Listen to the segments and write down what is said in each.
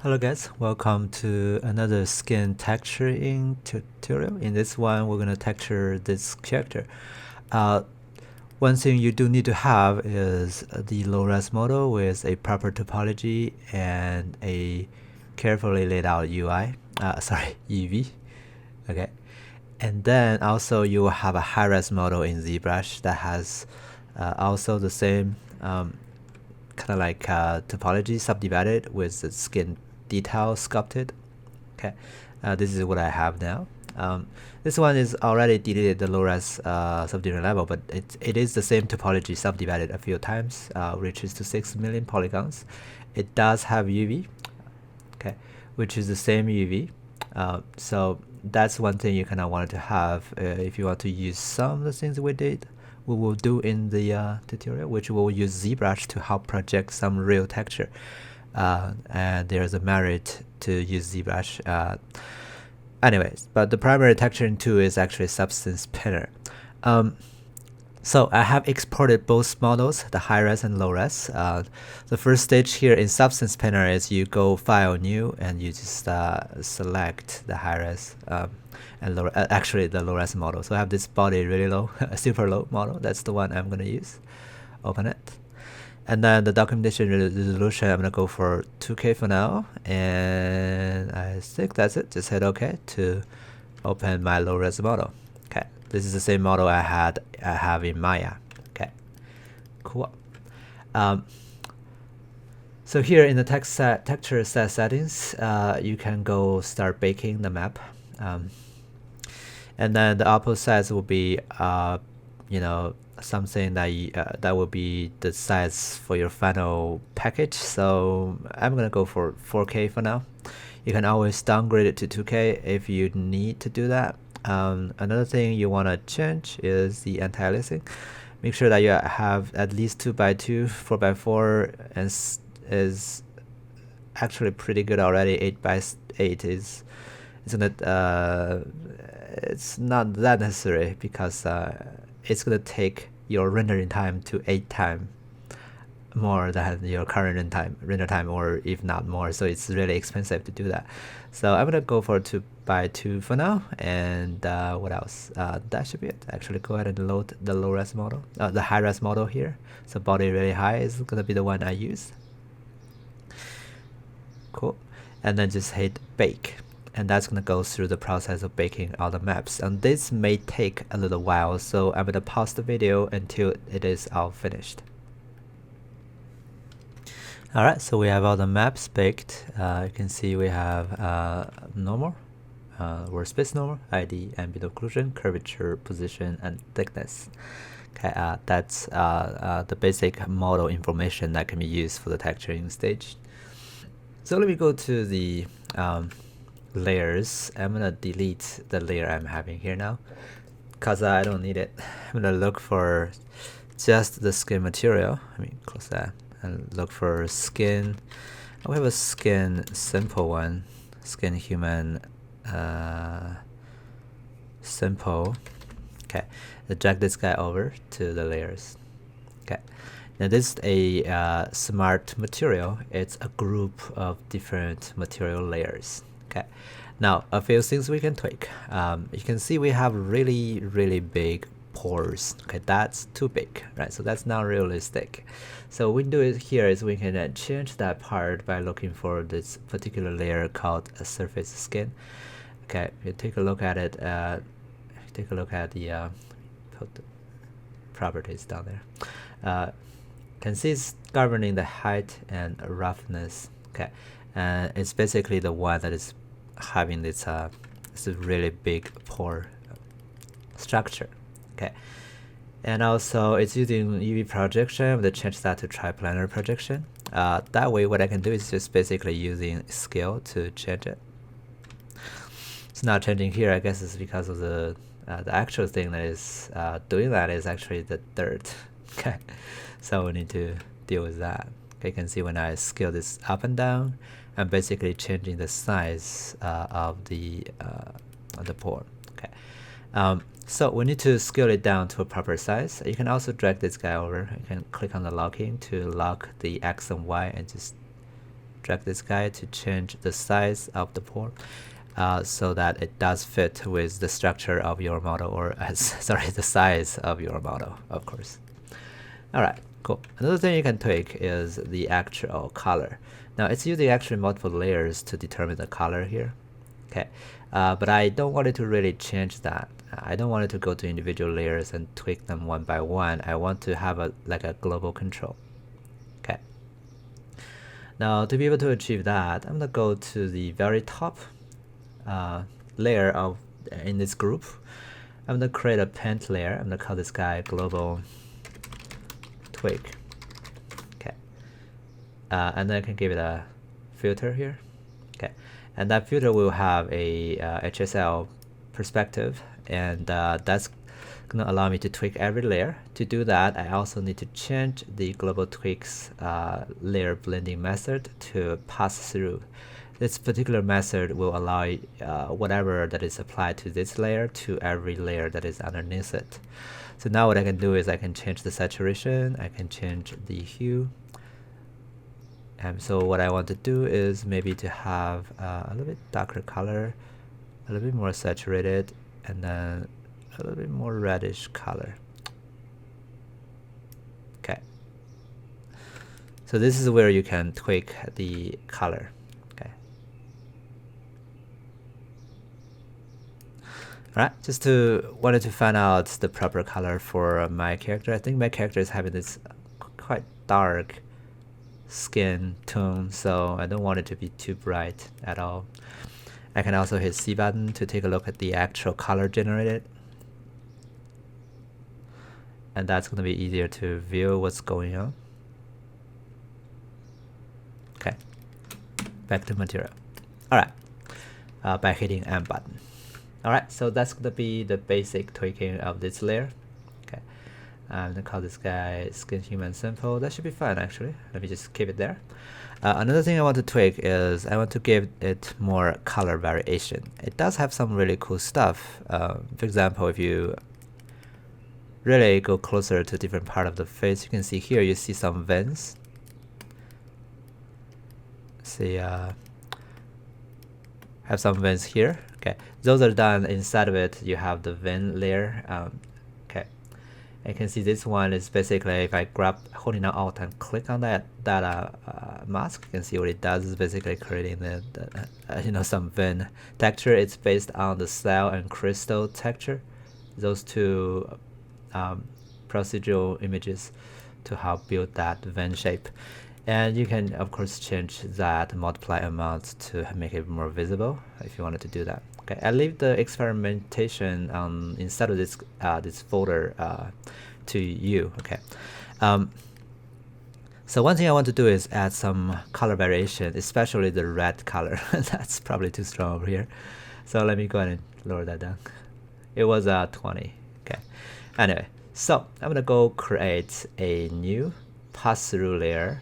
Hello guys, welcome to another skin texturing tutorial. In this one, we're gonna texture this character. One thing you do need to have is the low-res model with a proper topology and a carefully laid out UI. UV. Okay, and then also you will have a high-res model in ZBrush that has also the same kind of like topology subdivided with the skin detail sculpted. Okay, this is what I have now. This one is already deleted the low-res subdivision level, but it is the same topology subdivided a few times, reaches to 6 million polygons. It does have UV, okay, which is the same UV. So that's one thing you kind of wanted to have if you want to use some of the things we will do in the tutorial, which will use ZBrush to help project some real texture. And there's a merit to use ZBrush. Anyways, but the primary texturing tool is actually Substance Painter. So I have exported both models, the high-res and low-res. The first stage here in Substance Painter is you go File, New, and you just select the high-res and low, actually the low-res model. So I have this body really low, super low model. That's the one I'm gonna use. Open it. And then the documentation resolution, I'm gonna go for 2K for now, and I think that's it. Just hit OK to open my low-res model. Okay, this is the same model I have in Maya. Okay, cool. So here in the texture set settings, you can go start baking the map, and then the output size will be, something that that will be the size for your final package. So I'm gonna go for 4K for now. You can always downgrade it to 2K if you need to do that. Another thing you want to change is the anti-aliasing. Make sure that you have at least 2x2, 4x4, and is actually pretty good already. 8x8 is it's not that necessary because it's gonna take your rendering time to 8 times more than your current render time, or if not more. So it's really expensive to do that. So I'm gonna go for 2x2 for now. And what else? That should be it. Actually, go ahead and load the low-res model, the high-res model here. So body really high is gonna be the one I use. Cool. And then just hit bake. And that's gonna go through the process of baking all the maps. And this may take a little while, so I'm gonna pause the video until it is all finished. Alright, so we have all the maps baked. You can see we have normal, workspace normal, ID, ambient occlusion, curvature, position, and thickness. Okay, that's the basic model information that can be used for the texturing stage. So let me go to the layers. I'm gonna delete the layer I'm having here now because I don't need it. I'm gonna look for just the skin material. Close that and look for skin. We have a skin simple one, skin human simple. Okay, drag this guy over to the layers. Okay, now this is a smart material. It's a group of different material layers. Okay, now a few things we can tweak. You can see we have really big pores. Okay, that's too big, right? So that's not realistic. So what we can do is here is we can change that part by looking for this particular layer called a surface skin. Okay, you take a look at it. Take a look at the properties down there. Can see it's governing the height and roughness. Okay, and it's basically the one that is having this really big pore structure. Okay, and also it's using UV projection. I'm gonna change that to triplanar projection. That way what I can do is just basically using scale to change it. It's not changing here. I guess it's because of the actual thing that is doing that is actually the dirt. Okay, so we need to deal with that. Okay, you can see when I scale this up and down, I'm basically changing the size of the pore. Okay, so we need to scale it down to a proper size. You can also drag this guy over. You can click on the locking to lock the X and Y and just drag this guy to change the size of the pore so that it does fit with the structure of your model, or sorry, the size of your model, of course. All right, cool. Another thing you can tweak is the actual color. Now it's using actually multiple layers to determine the color here. Okay, but I don't want it to really change that. I don't want it to go to individual layers and tweak them one by one. I want to have like a global control. Okay. Now to be able to achieve that, I'm gonna go to the very top layer of in this group. I'm gonna create a paint layer. I'm gonna call this guy global tweak. Okay, and then I can give it a filter here. Okay, and that filter will have a HSL perspective, and that's gonna allow me to tweak every layer. To do that, I also need to change the global tweaks layer blending method to pass through. This particular method will allow whatever that is applied to this layer to every layer that is underneath it. So now what I can do is I can change the saturation, I can change the hue. And so what I want to do is maybe to have a little bit darker color, a little bit more saturated, and then a little bit more reddish color. Okay. So this is where you can tweak the color. Alright, just wanted to find out the proper color for my character. I think my character is having this quite dark skin tone, so I don't want it to be too bright at all. I can also hit C button to take a look at the actual color generated. And that's going to be easier to view what's going on. Okay, back to material. Alright, by hitting M button. Alright, so that's going to be the basic tweaking of this layer. Okay, I'm going to call this guy skin human simple. That should be fine actually. Let me just keep it there. Another thing I want to tweak is I want to give it more color variation. It does have some really cool stuff. For example, if you really go closer to different part of the face, you can see here, you see some veins. See, have some veins here. Okay, those are done inside of it. You have the vein layer. Okay, you can see this one is basically if I grab holding down Alt and click on that mask, you can see what it does is basically creating the some vein texture. It's based on the cell and crystal texture. Those two procedural images to help build that vein shape. And you can of course change that multiply amount to make it more visible if you wanted to do that. Okay, I leave the experimentation inside of this this folder to you. Okay, so one thing I want to do is add some color variation, especially the red color. That's probably too strong over here, so let me go ahead and lower that down. It was 20. Okay, anyway, so I'm gonna go create a new pass-through layer,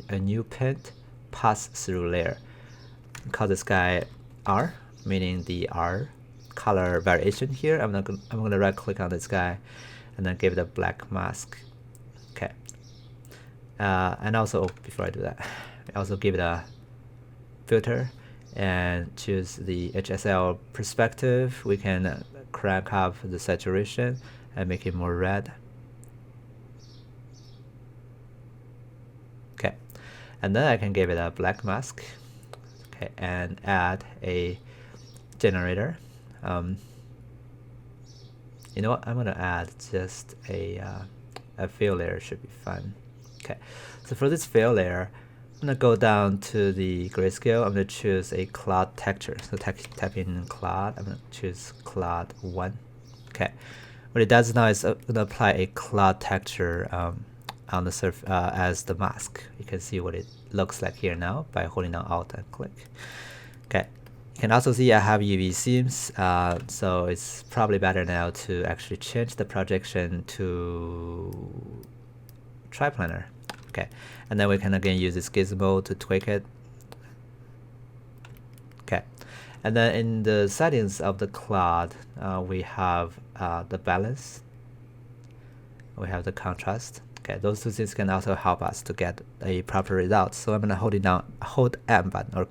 a new paint pass-through layer. Call this guy R, meaning the R color variation here. I'm gonna right click on this guy and then give it a black mask. Okay, and also before I do that, I also give it a filter and choose the HSL perspective. We can crank up the saturation and make it more red. Okay, and then I can give it a black mask. Okay, and add a generator. You know what? I'm gonna add just a fill layer. Should be fun. Okay, so for this fill layer, I'm gonna go down to the grayscale. I'm gonna choose a cloud texture. So type in cloud. I'm gonna choose cloud 1. Okay, what it does now is gonna apply a cloud texture on the surface as the mask. You can see what it looks like here now by holding down Alt and click. Okay, you can also see I have UV seams, so it's probably better now to actually change the projection to triplanar. Okay, and then we can again use this gizmo to tweak it. Okay, and then in the settings of the cloud, we have the balance, we have the contrast. Okay, those two things can also help us to get a proper result. So I'm gonna hold M button, or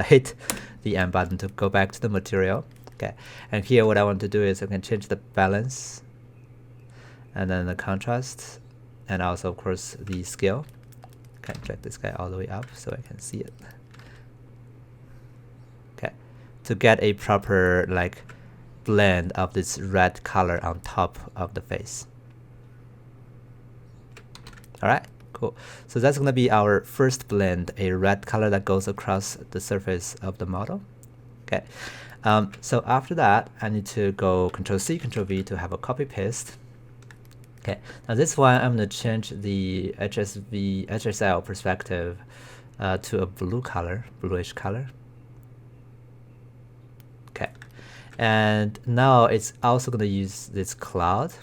hit the M button to go back to the material. Okay, and here what I want to do is I can change the balance, and then the contrast, and also of course the scale. Okay, drag this guy all the way up so I can see it. Okay, to get a proper like blend of this red color on top of the face. All right, cool. So that's gonna be our first blend, a red color that goes across the surface of the model. Okay, so after that, I need to go Control-C, Control-V to have a copy paste. Okay, now this one, I'm gonna change the HSL perspective to a blue color, bluish color. Okay, and now it's also gonna use this cloud.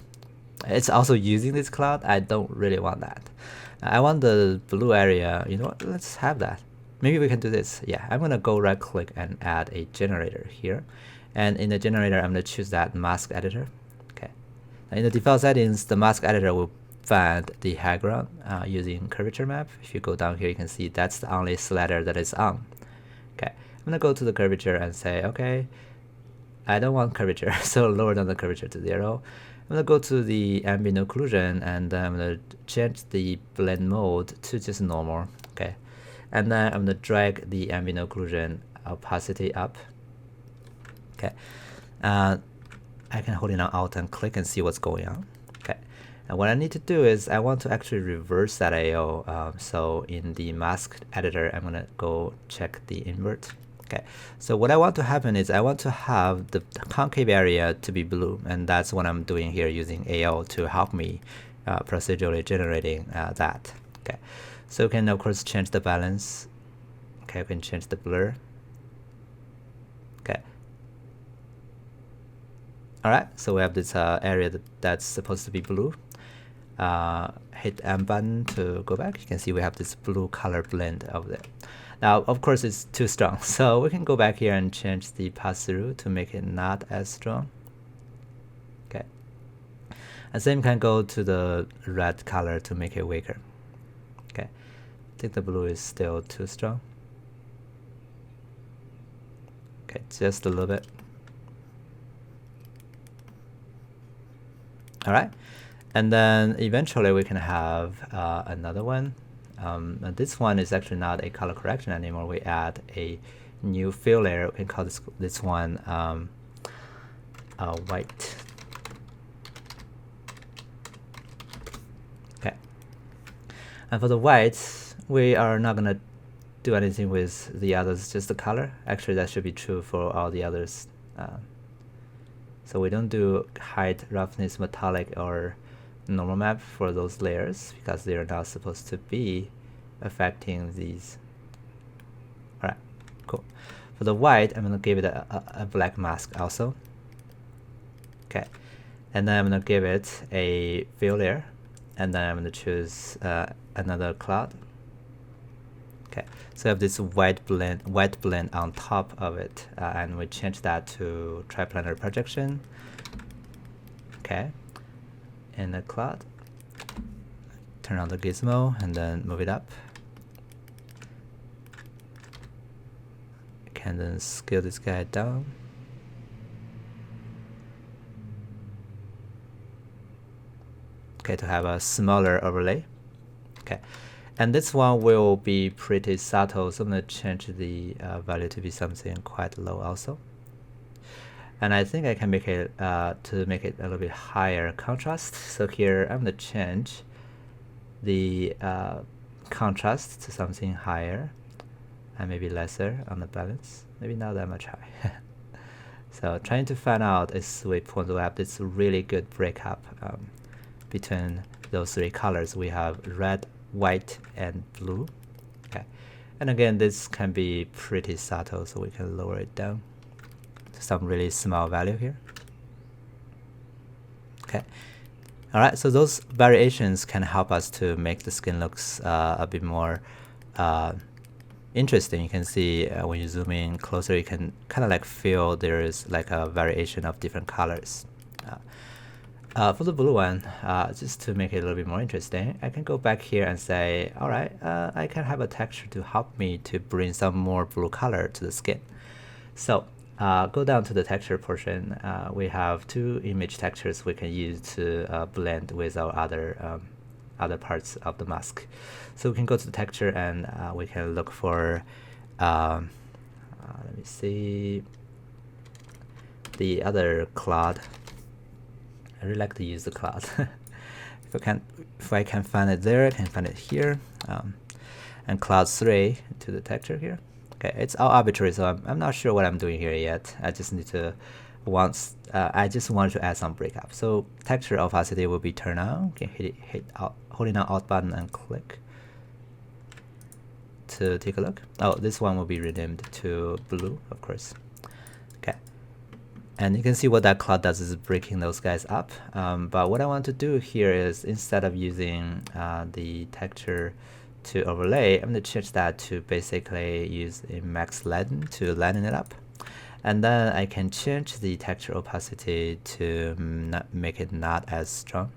It's also using this cloud. I don't really want that. I want the blue area. You know what? Let's have that. Maybe we can do this. Yeah, I'm gonna go right click and add a generator here. And in the generator, I'm gonna choose that mask editor. Okay. Now in the default settings, the mask editor will find the background using curvature map. If you go down here, you can see that's the only slider that is on. Okay. I'm gonna go to the curvature and say, okay, I don't want curvature, so lower down the curvature to 0. I'm gonna go to the amino occlusion, and then I'm gonna change the blend mode to just normal. Okay, and then I'm gonna drag the amino occlusion opacity up. Okay, I can hold it on Alt and click and see what's going on. Okay, and what I need to do is I want to actually reverse that AO. So in the mask editor, I'm gonna go check the invert. Okay, so what I want to happen is I want to have the concave area to be blue, and that's what I'm doing here using AO to help me procedurally generating that. Okay, so we can of course change the balance. Okay, we can change the blur. Okay. All right, so we have this area that's supposed to be blue. Hit M button to go back. You can see we have this blue color blend over there. Now, of course, it's too strong, so we can go back here and change the pass-through to make it not as strong. Okay. And same can go to the red color to make it weaker. Okay. I think the blue is still too strong. Okay, just a little bit. All right. And then eventually we can have another one. This one is actually not a color correction anymore. We add a new fill layer. We can call this one white. Okay. And for the white, we are not gonna do anything with the others, just the color. Actually, that should be true for all the others. So we don't do height, roughness, metallic, or normal map for those layers because they are not supposed to be affecting these. All right, cool. For the white, I'm gonna give it a black mask also. Okay, and then I'm gonna give it a fill layer, and then I'm gonna choose another cloud. Okay, so I have this white blend on top of it, and we change that to triplanar projection. Okay. In the cloud, turn on the gizmo and then move it up. Can then scale this guy down. Okay, to have a smaller overlay. Okay, and this one will be pretty subtle, so I'm gonna change the value to be something quite low also. And I think I can make it to make it a little bit higher contrast. So here I'm gonna change the contrast to something higher and maybe lesser on the balance. Maybe not that much high. So trying to find out a sweet point to have this really good breakup between those three colors. We have red, white, and blue. Okay, and again, this can be pretty subtle, so we can lower it down some really small value here. Okay, all right, so those variations can help us to make the skin looks a bit more interesting. You can see when you zoom in closer, you can kind of like feel there is like a variation of different colors. For the blue one, just to make it a little bit more interesting, I can go back here and say, all right, I can have a texture to help me to bring some more blue color to the skin. So go down to the texture portion. We have two image textures we can use to blend with our other parts of the mask. So we can go to the texture and we can look for, let me see, the other cloud. I really like to use the cloud. if I can find it there, I can find it here, and cloud 3 to the texture here. Okay, it's all arbitrary, so I'm not sure what I'm doing here yet. I just need to I just wanted to add some breakup. So texture opacity will be turned on. Okay, holding down Alt button and click to take a look. Oh, this one will be renamed to blue, of course. Okay. And you can see what that cloud does is breaking those guys up. But what I want to do here is, instead of using the texture to overlay, I'm going to change that to basically use a max leaden to leaden it up. And then I can change the texture opacity to make it not as strong.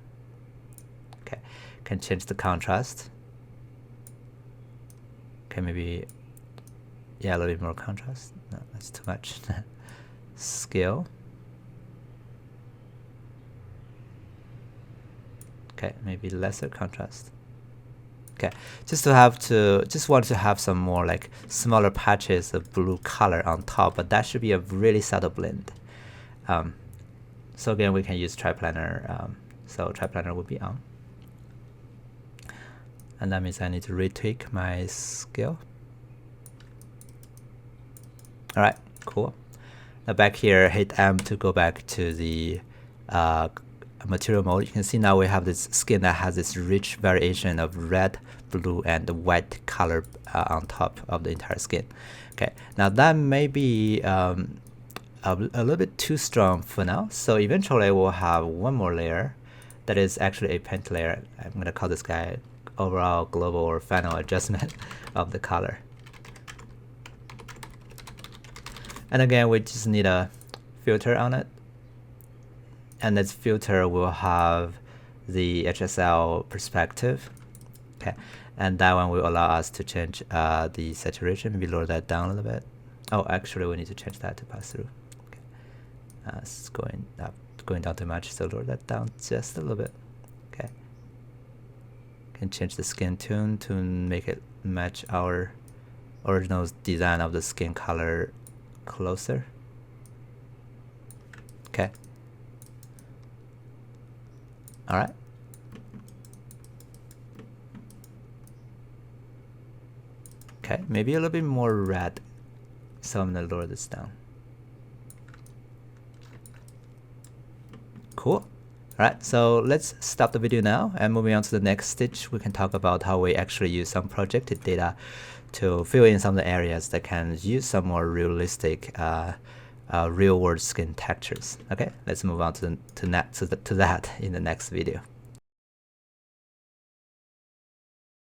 Okay, can change the contrast. Okay, maybe, yeah, a little bit more contrast. No, that's too much. Scale. Okay, maybe lesser contrast. Okay, just want to have some more like smaller patches of blue color on top, but that should be a really subtle blend. So again, we can use triplanar. So triplanar will be on, and that means I need to retweak my scale. All right, cool. Now back here, hit M to go back to the material mode. You can see now we have this skin that has this rich variation of red, blue, and white color on top of the entire skin. Okay, now that may be a little bit too strong for now, so eventually we'll have one more layer that is actually a paint layer. I'm going to call this guy overall global or final adjustment of the color. And again, we just need a filter on it, and this filter will have the HSL perspective. Okay, and that one will allow us to change the saturation. Maybe lower that down a little bit. Oh, actually, we need to change that to pass through. Okay, it's going down too much, so lower that down just a little bit. Okay, can change the skin tone to make it match our original design of the skin color closer. Okay. All right. Okay, maybe a little bit more red. So I'm gonna lower this down. Cool. All right, so let's stop the video now, and moving on to the next stage, we can talk about how we actually use some projected data to fill in some of the areas that can use some more realistic real-world skin textures. Okay, let's move on to that in the next video.